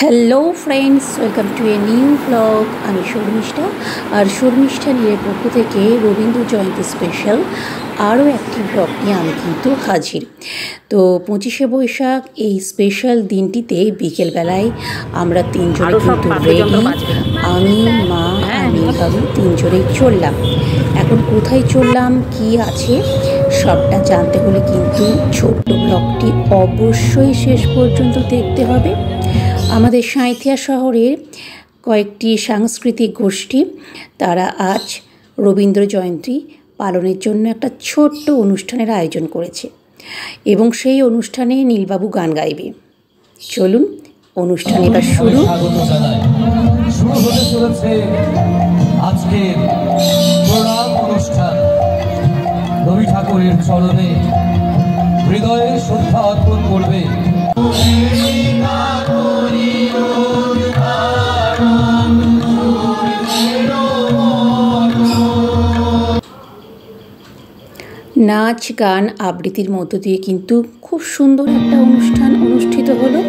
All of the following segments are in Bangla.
Hello friends, welcome to a new blog. আমি শর্মিষ্ঠা, আর শর্মিষ্ঠা নীলের পক্ষ থেকে রবীন্দ্র জয়ন্তী স্পেশাল আরও একটি ব্লগ নিয়ে আমি কিন্তু হাজির। তো 25শে বৈশাখ এই স্পেশাল দিনটিতে বিকেলবেলায় আমরা তিনজনে কিন্তু রেডি, আমি, মা আর নীলবাবু তিনজনেই চললাম। এখন কোথায় চললাম, কি আছে সবটা জানতে হলে কিন্তু ছোট্ট ব্লগটি অবশ্যই শেষ পর্যন্ত দেখতে হবে। আমাদের সাঁইথিয়া শহরের কয়েকটি সাংস্কৃতিক গোষ্ঠী তারা আজ রবীন্দ্র জয়ন্তী পালনের জন্য একটা ছোট্ট অনুষ্ঠানের আয়োজন করেছে এবং সেই অনুষ্ঠানে নীলবাবু গান গাইবে। চলুন অনুষ্ঠান এবার শুরু হতে চলেছে আজকের প্রণাম অনুষ্ঠান। রবি ঠাকুরের চরণে হৃদয়ে শ্রদ্ধা অর্পণ করবে। নাচ গান আবৃত্তির মধ্য দিয়ে কিন্তু খুব সুন্দর একটা অনুষ্ঠান অনুষ্ঠিত হলো।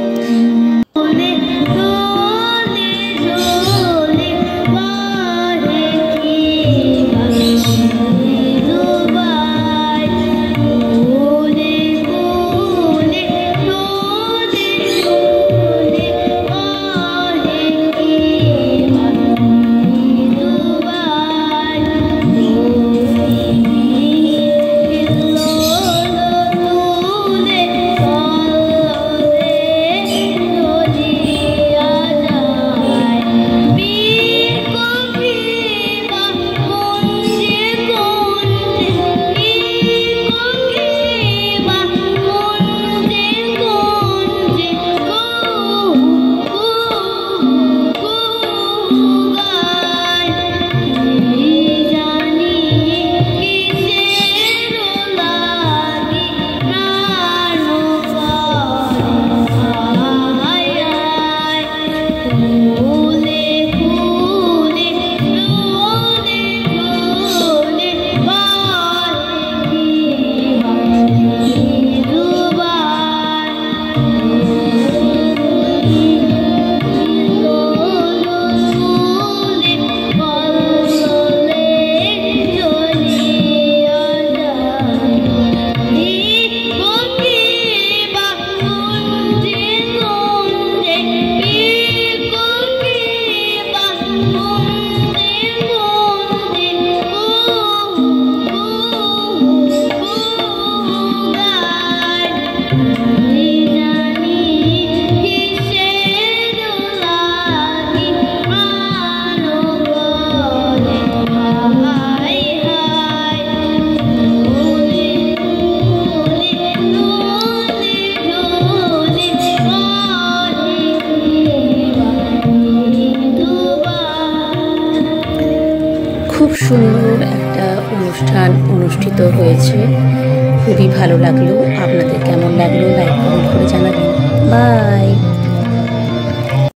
খুব সুন্দর একটা অনুষ্ঠান অনুষ্ঠিত হয়েছে, খুবই ভালো লাগলো। আপনাদের কেমন লাগলো লাইক কমেন্ট করে জানাবেন। বাই।